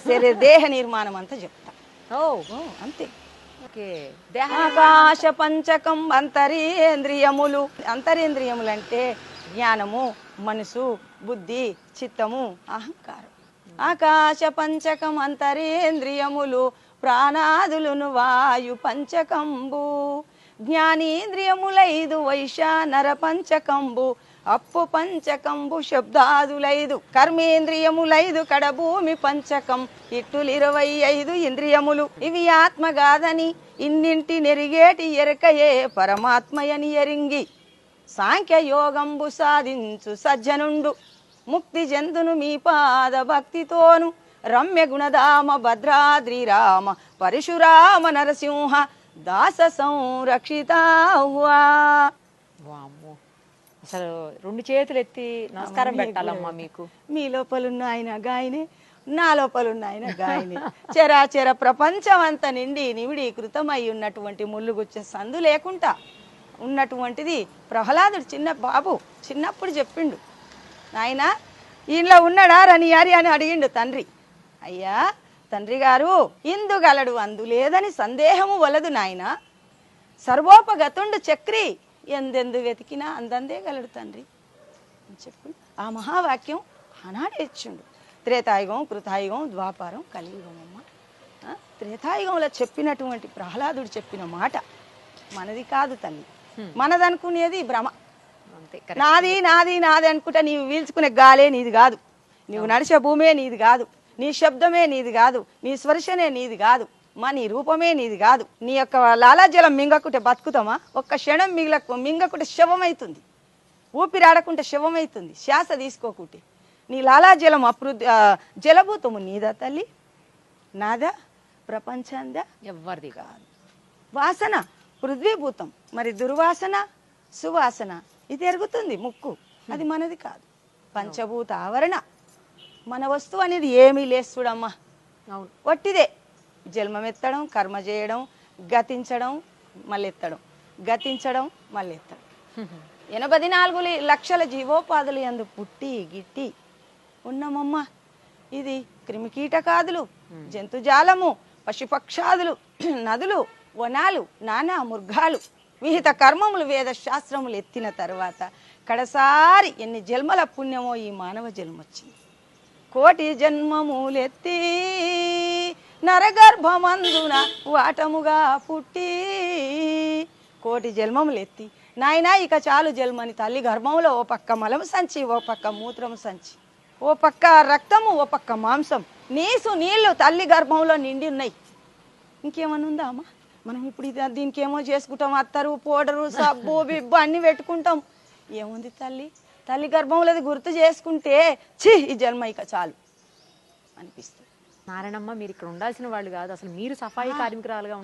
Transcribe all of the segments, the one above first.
మన దేహ నిర్మాణం అంతా చెప్తా. అంతే. ఆకాశ పంచకం అంతరేంద్రియములు. అంతరేంద్రియములు అంటే జ్ఞానము, మనసు, బుద్ధి, చిత్తము, అహంకారం. ఆకాశ పంచకం అంతరేంద్రియములు ప్రాణాదులును వాయు పంచకంబు. జ్ఞానేంద్రియములైదు వైశానర పంచకంబు అప్పు పంచకంబు శబ్దాదులైదు. కర్మేంద్రియములైదు కడభూమి పంచకం ఇట్టులు 25 ఇంద్రియములు. ఇవి ఆత్మగాదని ఇన్నింటి నెరిగేటి ఎరకయే పరమాత్మయని ఎరింగి సాంఖ్య యోగంబు సాధించు సజ్జనుండు ముక్తి జంతును మీ పాద భక్తితోను. రమ్య గుణధామ భద్రాద్రి రామ పరశురామ నరసింహ దాస సంరక్షితాహ్వా. అసలు 2 చేతులు ఎత్తి నమస్కారం పెట్టాలమ్మా మీకు. మీ లోపలున్న ఆయన గాయనే, నా లోపలున్న ఆయన గాయనే. చరాచర ప్రపంచం అంతా నిండి నివిడీకృతమై ఉన్నటువంటి ముళ్ళుగుచ్చే సందు లేకుండా ఉన్నటువంటిది ప్రహ్లాదుడు. చిన్న బాబు చిన్నప్పుడు చెప్పిండు, ఆయన ఈయనలో ఉన్నాడా రని అని అడిగిండు తండ్రి. అయ్యా తండ్రి గారు, ఇందుగలడు అందు లేదని సందేహము వలదు నాయన. సర్వోపగతుండు చక్రి ఎందెందు వెతికినా అందందే గలడు తండ్రి అని చెప్పి ఆ మహావాక్యం ఆనాడు ఇచ్చిండు. త్రేతాయుగం, కృతాయుగం, ద్వాపారం, కలియుగం. అమ్మ త్రేతాయుగంలో చెప్పినటువంటి ప్రహ్లాదుడు చెప్పిన మాట మనది కాదు తల్లి. మనదనుకునేది భ్రమ. నాది నాది నాది అనుకుంటా నీవు వీల్చుకునే గాలే నీది కాదు, నీవు నడిచే భూమే నీది కాదు, నీ శబ్దమే నీది కాదు, నీ స్పర్శనే నీది కాదు, నీ రూపమే నీది కాదు. నీ యొక్క లాలాజలం మింగకుంటే బతుకుతామా? ఒక్క క్షణం మింగకుంటే శవమైతుంది, ఊపిరాడకుంటే శవమైతుంది. శ్వాస తీసుకోకుంటే నీ లాలాజలం జలభూతము నీదా తల్లి, నాదా, ప్రపంచందా? ఎవ్వరిది కాదు. వాసన పృథ్వీభూతం, మరి దుర్వాసన సువాసన ఇది ఎరుగుతుంది ముక్కు, అది మనది కాదు. పంచభూత ఆవరణ మన వస్తువు అనేది ఏమీ లేదు చూడమ్మా. అవును, వట్టిదే. జన్మమెత్తడం, కర్మ చేయడం, గతించడం, మళ్ళీ ఎత్తడం, గతించడం, మళ్ళీ ఎత్తడం. 84 లక్షల జీవోపాధులు యందు పుట్టి గిట్టి ఉన్నామమ్మా. ఇది క్రిమికీటకాదులు, జంతుజాలము, పశుపక్షాదులు, నదులు, వనాలు, నానా మృగాలు, విహిత కర్మములు, వేద శాస్త్రములు ఎత్తిన తర్వాత కడసారి ఎన్ని జన్మల పుణ్యమో ఈ మానవ జన్మ వచ్చింది. కోటి జన్మములెత్తి నరగర్భమందున వాటముగా పుట్టి. కోటి జన్మములెత్తి నాయనా ఇక చాలు జన్మని తల్లి గర్భంలో ఓ పక్క మలము సంచి, ఓ పక్క మూత్రము సంచి, ఓ పక్క రక్తము, ఓ పక్క మాంసం, నీళ్లు తల్లి గర్భంలో నిండి ఉన్నాయి. ఇంకేమన్నా ఉందా అమ్మా? మనం ఇప్పుడు దీనికి ఏమో చేసుకుంటాం, అత్తరు, పౌడరు, సబ్బు, బిబ్బు అన్ని పెట్టుకుంటాం. ఏముంది తల్లి? తల్లి గర్భంలోది గుర్తు చేసుకుంటే ఈ జన్మ ఇక చాలు అనిపిస్తుంది. నారాయణమ్మ, మీరు ఇక్కడ ఉండాల్సిన వాళ్ళు కాదు, అసలు మీరు సఫాయి కార్మికురాలుగా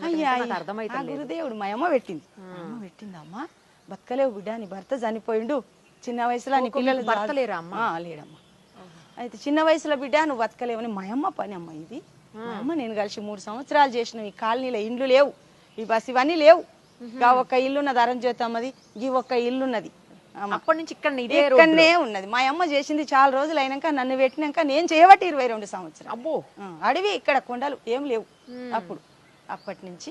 అర్థమైతే గురుదేవుడు మా అమ్మ పెట్టింది. అమ్మ పెట్టిందమ్మా. బతకలేవు బిడ్డ, నీ భర్త చనిపోయిండు చిన్న వయసులో, నీ పిల్లలు భర్త లేరా అమ్మా? లేడమ్మా. అయితే చిన్న వయసులో బిడ్డ నువ్వు బతకలేవని మా అమ్మ పని అమ్మ ఇది. మా అమ్మ నేను కలిసి 3 సంవత్సరాలు చేసిన. ఈ కాలనీలో ఇండ్లు లేవు, ఈ బస్ ఇవన్నీ లేవు. ఒక్క ఇల్లున్నది అరంజ్యోతమ్మది, ఈ ఒక్క ఇల్లున్నది. అప్పటి నుంచి ఇక్కడనే ఉన్నది. మా అమ్మ చేసింది చాలా రోజులు అయినాక నన్ను పెట్టినాక నేను చేయబట్టి 22 సంవత్సరాలు. అబ్బో, అడవి ఇక్కడ కొండలు ఏం లేవు అప్పుడు. అప్పటి నుంచి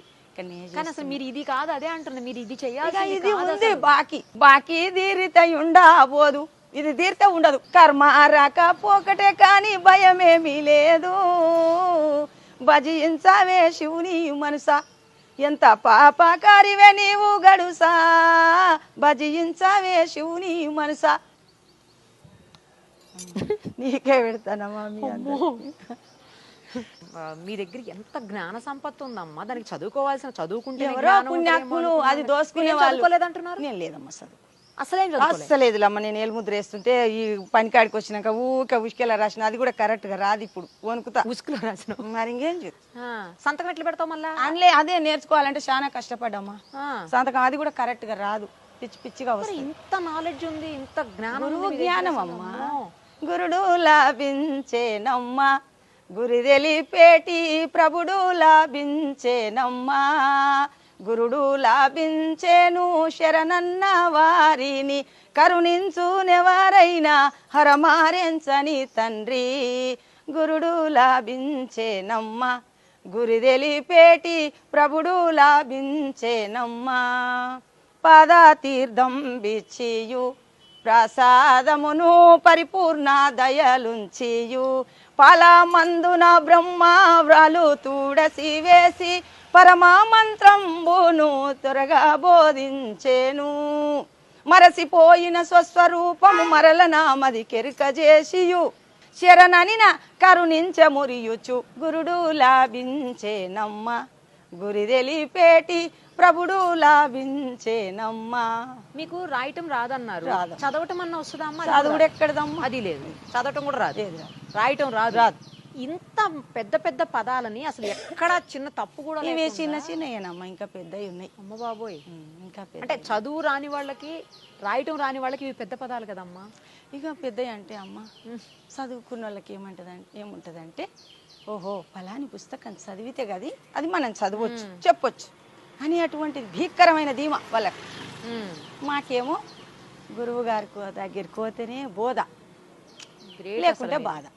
అసలు మీరు ఇది కాదు అదే అంటున్నా, మీరు ఇది చెయ్యాలి. ఇది ఉంది బాకీ తీరితే ఉండబోదు, ఇది తీరితే ఉండదు. కర్మ రాకపోకటే కాని భయమేమీ లేదు. భజించవే శివుని మనసా, ఎంత పాపకారివే నీవు గడుసా, భజించవే శివుని మనసా. నీకే పెడతానమ్మా. మీ దగ్గర ఎంత జ్ఞాన సంపత్తి ఉందమ్మా, దానికి చదువుకోవాల్సిన చదువుకుంటే ఎవరో పుణ్యాత్ములు అది దోసుకునే వాళ్ళు అంటున్నారు. నేను లేదమ్మా చదువు అసలేదులేదమ్మా. నేను ఏలుముద్ర వేస్తుంటే ఈ పనికాడికి వచ్చినాక ఉసుకెలా రాసిన, అది కూడా కరెక్ట్ గా రాదు. ఇప్పుడు వణుకుతా ఉసుకులో రాసిన. మరి ఇంకేం సంతకం ఎట్లా పెడతావు మళ్ళా? అదే నేర్చుకోవాలంటే చాలా కష్టపడ్డామ్మా. సంతకం అది కూడా కరెక్ట్ గా రాదు, పిచ్చి పిచ్చిగా వస్తుంది. ఇంత నాలెడ్జ్ ఉంది, ఇంత జ్ఞానం అమ్మా. గురుడు లాభించేనమ్మా, గురి తెలిపేటి ప్రభుడు లాభించేనమ్మా. గురుడు లాభించేను శరణన్న వారిని, కరుణించునెవరైనా హరమారెంచని తండ్రి. గురుడు లాభించేనమ్మ గురి తెలిపేటి ప్రభుడు లాభించేనమ్మ పాద తీర్థం బిచ్చియు ప్రసాదమును పరిపూర్ణ దయలుంచియు పాలమందున బ్రహ్మ వ్రాలు తూడసి వేసి పరమా మంత్రంబును త్వరగా బోధించేను మరసిపోయిన స్వస్వరూపము మరల నామది కెరుక చేసియు శరణనిన కరుణించమురియుచు గురుడు లాభించేనమ్మ గురి తెలిపేటి ప్రభుడు లాభించేనమ్మా. మీకు రాయటం రాదన్నారు, రాదు. చదవటం అన్న వస్తుందా అమ్మా? చదువుడు ఎక్కడదమ్మా? అది లేదు, చదవటం కూడా రాదు, లేదు, రాదు. రాయటం రాదు. రాదు. ఇంత పెద్ద పెద్ద పదాలని అసలు ఎక్కడ చిన్న తప్పు కూడా ఇవే లేకుండా- చిన్న చిన్నయేనమ్మా, ఇంకా పెద్దవి ఉన్నాయి. అమ్మ బాబోయ్, ఇంకా పెద్ద అంటే చదువు రాని వాళ్ళకి రాయటం రాని వాళ్ళకి ఇవి పెద్ద పదాలు కదమ్మా. ఇక పెద్దవి అంటే అమ్మ చదువుకున్న వాళ్ళకి ఏముంటదంటే ఓహో ఫలాని పుస్తకం చదివితే గది అది మనం చదవచ్చు చెప్పొచ్చు అని అటువంటి భీకరమైన ధీమా వాళ్ళకి. మాకేమో గురువు గారి దగ్గరికి పోతేనే బోధ, Great లేకుంటే అసలు. బాధ.